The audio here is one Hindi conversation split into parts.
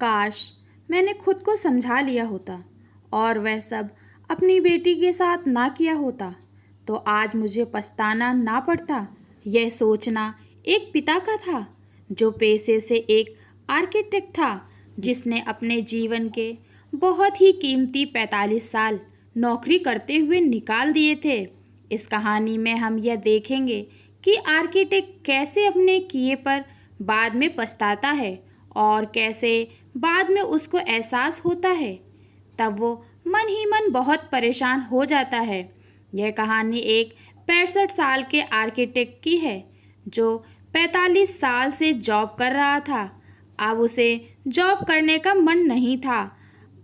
काश मैंने खुद को समझा लिया होता और वह सब अपनी बेटी के साथ ना किया होता तो आज मुझे पछताना ना पड़ता। यह सोचना एक पिता का था जो पेशे से एक आर्किटेक्ट था, जिसने अपने जीवन के बहुत ही कीमती 45 साल नौकरी करते हुए निकाल दिए थे। इस कहानी में हम यह देखेंगे कि आर्किटेक्ट कैसे अपने किए पर बाद में पछताता है और कैसे बाद में उसको एहसास होता है, तब वो मन ही मन बहुत परेशान हो जाता है। यह कहानी एक 65 साल के आर्किटेक्ट की है जो 45 साल से जॉब कर रहा था। अब उसे जॉब करने का मन नहीं था।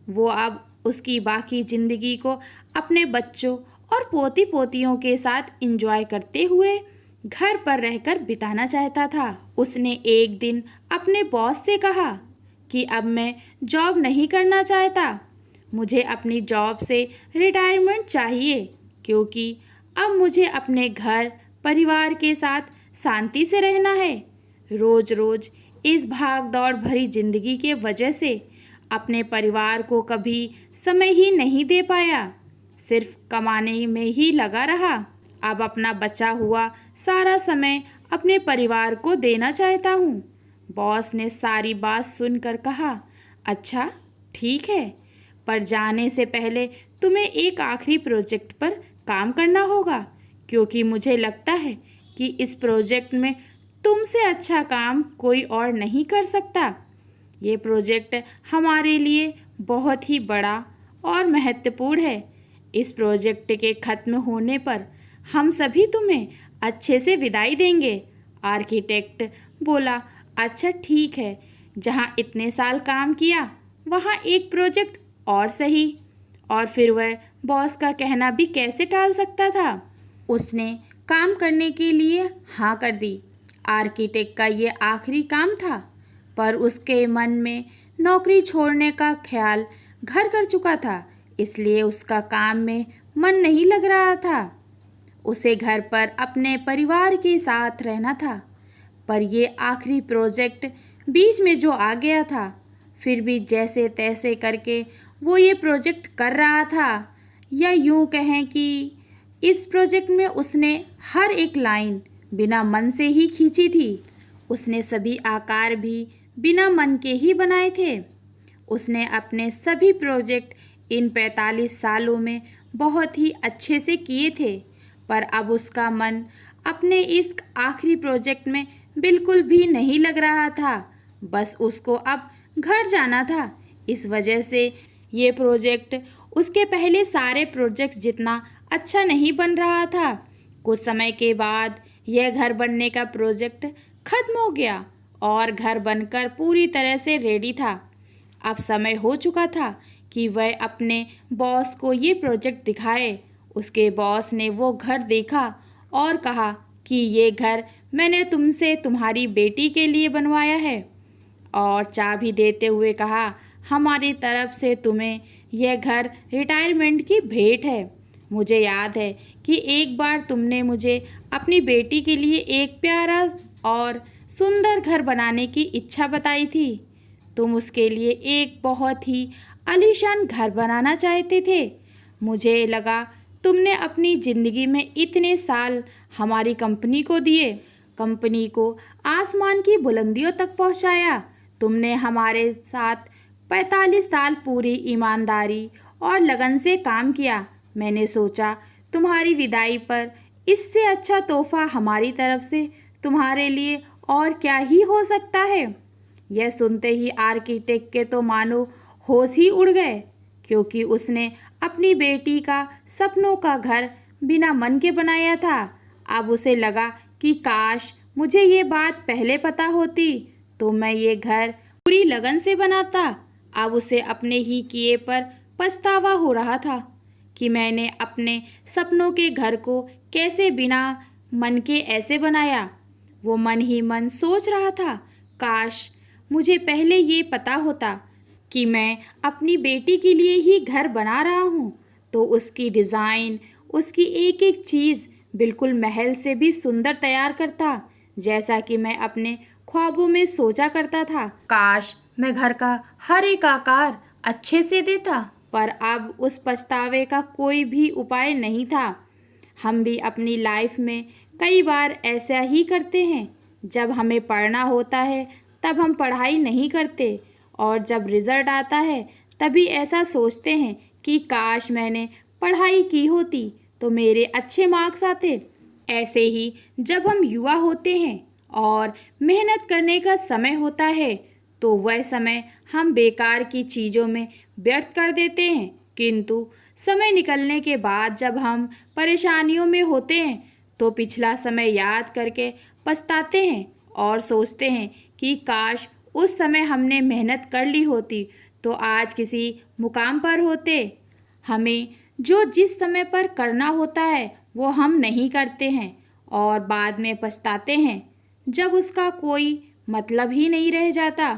वो अब उसकी बाकी ज़िंदगी को अपने बच्चों और पोती पोतियों के साथ एंजॉय करते हुए घर पर रहकर बिताना चाहता था। उसने एक दिन अपने बॉस से कहा कि अब मैं जॉब नहीं करना चाहता, मुझे अपनी जॉब से रिटायरमेंट चाहिए, क्योंकि अब मुझे अपने घर परिवार के साथ शांति से रहना है। रोज रोज इस भाग दौड़ भरी जिंदगी के वजह से अपने परिवार को कभी समय ही नहीं दे पाया, सिर्फ कमाने में ही लगा रहा। अब अपना बचा हुआ सारा समय अपने परिवार को देना चाहता हूँ। बॉस ने सारी बात सुनकर कहा, अच्छा ठीक है, पर जाने से पहले तुम्हें एक आखिरी प्रोजेक्ट पर काम करना होगा, क्योंकि मुझे लगता है कि इस प्रोजेक्ट में तुमसे अच्छा काम कोई और नहीं कर सकता। ये प्रोजेक्ट हमारे लिए बहुत ही बड़ा और महत्वपूर्ण है। इस प्रोजेक्ट के ख़त्म होने पर हम सभी तुम्हें अच्छे से विदाई देंगे। आर्किटेक्ट बोला, अच्छा ठीक है, जहाँ इतने साल काम किया वहाँ एक प्रोजेक्ट और सही। और फिर वह बॉस का कहना भी कैसे टाल सकता था। उसने काम करने के लिए हाँ कर दी। आर्किटेक्ट का ये आखिरी काम था, पर उसके मन में नौकरी छोड़ने का ख्याल घर कर चुका था, इसलिए उसका काम में मन नहीं लग रहा था। उसे घर पर अपने परिवार के साथ रहना था, पर ये आखिरी प्रोजेक्ट बीच में जो आ गया था, फिर भी जैसे तैसे करके वो ये प्रोजेक्ट कर रहा था। या यूँ कहें कि इस प्रोजेक्ट में उसने हर एक लाइन बिना मन से ही खींची थी। उसने सभी आकार भी बिना मन के ही बनाए थे। उसने अपने सभी प्रोजेक्ट इन 45 सालों में बहुत ही अच्छे से किए थे, पर अब उसका मन अपने इस आखिरी प्रोजेक्ट में बिल्कुल भी नहीं लग रहा था। बस उसको अब घर जाना था। इस वजह से ये प्रोजेक्ट उसके पहले सारे प्रोजेक्ट्स जितना अच्छा नहीं बन रहा था। कुछ समय के बाद यह घर बनने का प्रोजेक्ट खत्म हो गया और घर बनकर पूरी तरह से रेडी था। अब समय हो चुका था कि वह अपने बॉस को ये प्रोजेक्ट दिखाए। उसके बॉस ने वो घर देखा और कहा कि ये घर मैंने तुमसे तुम्हारी बेटी के लिए बनवाया है, और चाबी देते हुए कहा, हमारी तरफ से तुम्हें यह घर रिटायरमेंट की भेंट है। मुझे याद है कि एक बार तुमने मुझे अपनी बेटी के लिए एक प्यारा और सुंदर घर बनाने की इच्छा बताई थी। तुम उसके लिए एक बहुत ही आलीशान घर बनाना चाहते थे। मुझे लगा तुमने अपनी ज़िंदगी में इतने साल हमारी कंपनी को दिए, कंपनी को आसमान की बुलंदियों तक पहुंचाया। तुमने हमारे साथ 45 साल पूरी ईमानदारी और लगन से काम किया। मैंने सोचा तुम्हारी विदाई पर इससे अच्छा तोहफा हमारी तरफ से तुम्हारे लिए और क्या ही हो सकता है। यह सुनते ही आर्किटेक्ट के तो मानो होश ही उड़ गए, क्योंकि उसने अपनी बेटी का सपनों का घर बिना मन के बनाया था। अब उसे लगा कि काश मुझे ये बात पहले पता होती तो मैं ये घर पूरी लगन से बनाता। अब उसे अपने ही किए पर पछतावा हो रहा था कि मैंने अपने सपनों के घर को कैसे बिना मन के ऐसे बनाया। वो मन ही मन सोच रहा था, काश मुझे पहले ये पता होता कि मैं अपनी बेटी के लिए ही घर बना रहा हूँ, तो उसकी डिज़ाइन, उसकी एक एक चीज़ बिल्कुल महल से भी सुंदर तैयार करता, जैसा कि मैं अपने ख्वाबों में सोचा करता था। काश मैं घर का हर एक आकार अच्छे से देता, पर अब उस पछतावे का कोई भी उपाय नहीं था। हम भी अपनी लाइफ में कई बार ऐसा ही करते हैं। जब हमें पढ़ना होता है तब हम पढ़ाई नहीं करते, और जब रिजल्ट आता है तभी ऐसा सोचते हैं कि काश मैंने पढ़ाई की होती तो मेरे अच्छे मार्क्स आते। ऐसे ही जब हम युवा होते हैं और मेहनत करने का समय होता है तो वह समय हम बेकार की चीज़ों में व्यर्थ कर देते हैं। किंतु समय निकलने के बाद जब हम परेशानियों में होते हैं तो पिछला समय याद करके पछताते हैं और सोचते हैं कि काश उस समय हमने मेहनत कर ली होती तो आज किसी मुकाम पर होते। हमें जो जिस समय पर करना होता है वो हम नहीं करते हैं और बाद में पछताते हैं जब उसका कोई मतलब ही नहीं रह जाता।